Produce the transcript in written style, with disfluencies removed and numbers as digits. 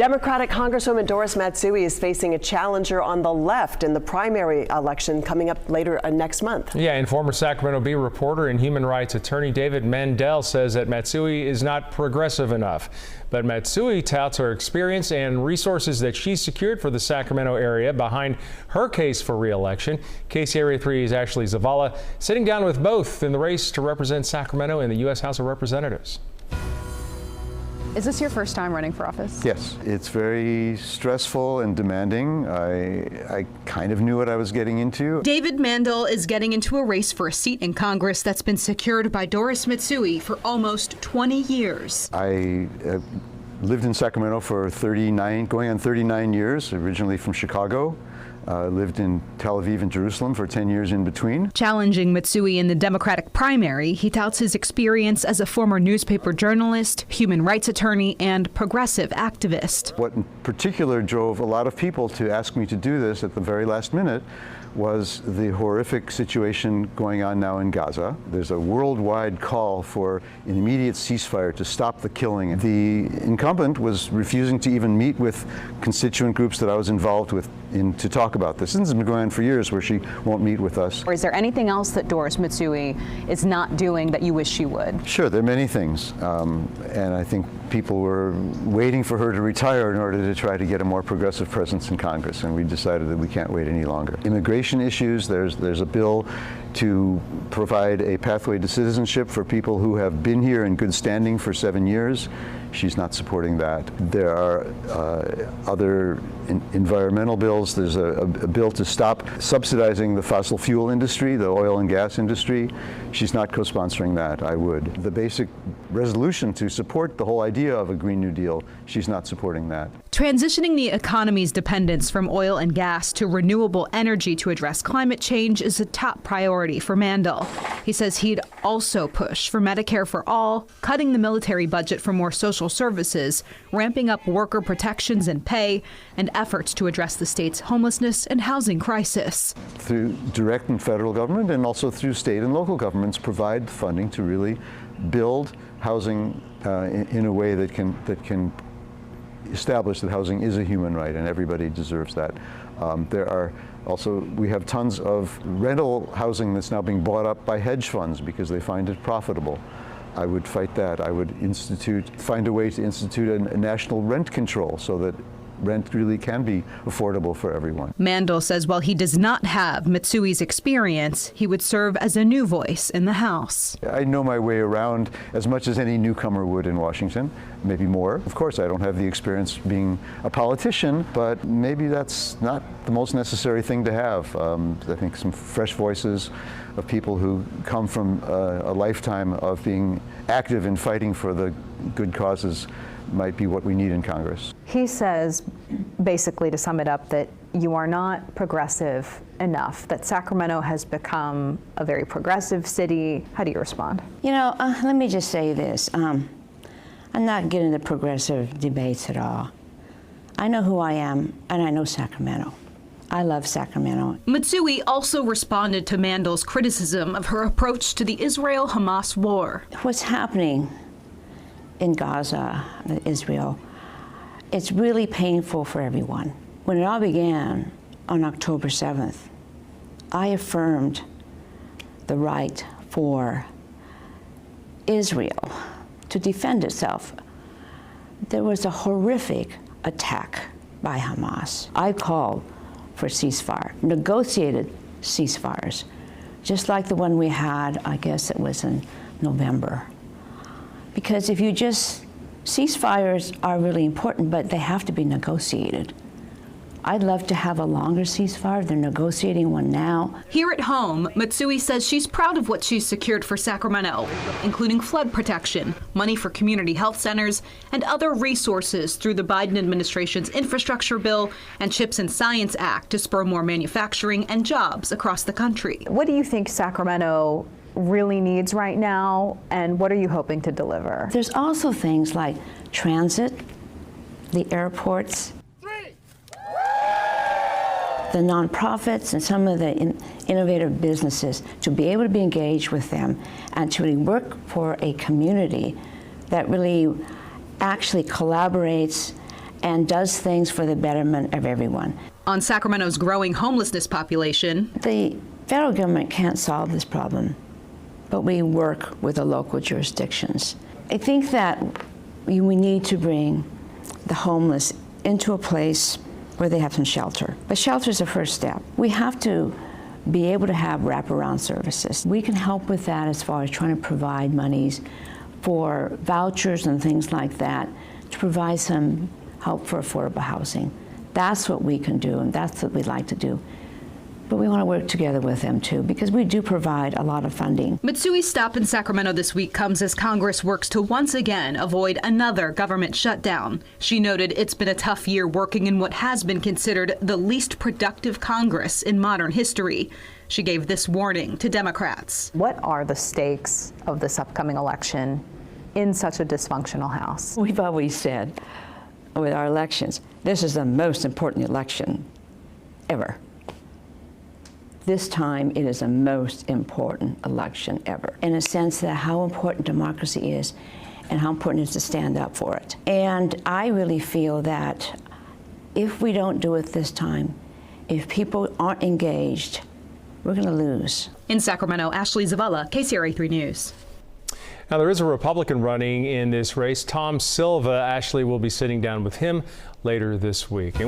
Democratic Congresswoman Doris Matsui is facing a challenger on the left in the primary election coming up later next month. Yeah, and former Sacramento Bee reporter and human rights attorney David Mandel says that Matsui is not progressive enough. But Matsui touts her experience and resources that she's secured for the Sacramento area behind her case for re-election. KC Area 3's Ashley Zavala sitting down with both in the race to represent Sacramento in the U.S. House of Representatives. Is this your first time running for office? Yes. It's very stressful and demanding. I kind of knew what I was getting into. David Mandel is getting into a race for a seat in Congress that's been secured by Doris Matsui for almost 20 years. I lived in Sacramento for going on 39 years, originally from Chicago. Lived in Tel Aviv and Jerusalem for 10 years in between. Challenging Matsui in the Democratic primary, he touts his experience as a former newspaper journalist, human rights attorney, and progressive activist. What in particular drove a lot of people to ask me to do this at the very last minute was the horrific situation going on now in Gaza. There's a worldwide call for an immediate ceasefire to stop the killing. The incumbent was refusing to even meet with constituent groups that I was involved with to talk about this. This has been going on for years where she won't meet with us. Or is there anything else that Doris Matsui is not doing that you wish she would? Sure, there are many things. And I think people were waiting for her to retire in order to try to get a more progressive presence in Congress, and we decided that we can't wait any longer. Immigration issues, there's a bill to provide a pathway to citizenship for people who have been here in good standing for 7 years. She's not supporting that. There are other environmental bills. There's a bill to stop subsidizing the fossil fuel industry, the oil and gas industry. She's not co-sponsoring that. I would. The basic resolution to support the whole idea of a Green New Deal, she's not supporting that. Transitioning the economy's dependence from oil and gas to renewable energy to address climate change is a top priority for Mandel. He says he'd also push for Medicare for all, cutting the military budget for more social services, ramping up worker protections and pay, and efforts to address the state's homelessness and housing crisis. Through direct and federal government and also through state and local governments provide funding to really build housing in a way that can establish that housing is a human right and everybody deserves that. We have tons of rental housing that's now being bought up by hedge funds because they find it profitable. I would fight that. I would find a way to institute a national rent control so that rent really can be affordable for everyone. Mandel says while he does not have Matsui's experience, he would serve as a new voice in the House. I know my way around as much as any newcomer would in Washington, maybe more. Of course, I don't have the experience being a politician, but maybe that's not the most necessary thing to have. I think some fresh voices of people who come from a lifetime of being active in fighting for the good causes might be what we need in Congress. He says, basically to sum it up, that you are not progressive enough, that Sacramento has become a very progressive city. How do you respond? You know, let me just say this. I'm not getting into progressive debates at all. I know who I am, and I know Sacramento. I love Sacramento. Matsui also responded to Mandel's criticism of her approach to the Israel-Hamas war. What's happening in Gaza, Israel, it's really painful for everyone. When it all began on October 7th, I affirmed the right for Israel to defend itself. There was a horrific attack by Hamas. I called for ceasefire, negotiated ceasefires, just like the one we had, I guess it was in November. Because if you ceasefires are really important, but they have to be negotiated. I'd love to have a longer ceasefire. They're negotiating one now. Here at home, Matsui says she's proud of what she's secured for Sacramento, including flood protection, money for community health centers, and other resources through the Biden administration's infrastructure bill and CHIPS and Science Act to spur more manufacturing and jobs across the country. What do you think Sacramento really needs right now, and what are you hoping to deliver? There's also things like transit, the airports, the nonprofits, and some of the innovative businesses, to be able to be engaged with them and to really work for a community that really actually collaborates and does things for the betterment of everyone. On Sacramento's growing homelessness population, The federal government can't solve this problem, but we work with the local jurisdictions. I think that we need to bring the homeless into a place where they have some shelter. But shelter is the first step. We have to be able to have wraparound services. We can help with that as far as trying to provide monies for vouchers and things like that to provide some help for affordable housing. That's what we can do, and that's what we'd like to do. But we want to work together with them too, because we do provide a lot of funding. Mitsui's stop in Sacramento this week comes as Congress works to once again avoid another government shutdown. She noted it's been a tough year working in what has been considered the least productive Congress in modern history. She gave this warning to Democrats. What are the stakes of this upcoming election in such a dysfunctional House? We've always said with our elections, this is the most important election ever. This time, it is the most important election ever, in a sense that how important democracy is and how important it is to stand up for it. And I really feel that if we don't do it this time, if people aren't engaged, we're going to lose. In Sacramento, Ashley Zavala, KCRA 3 News. Now, there is a Republican running in this race, Tom Silva. Ashley will be sitting down with him later this week.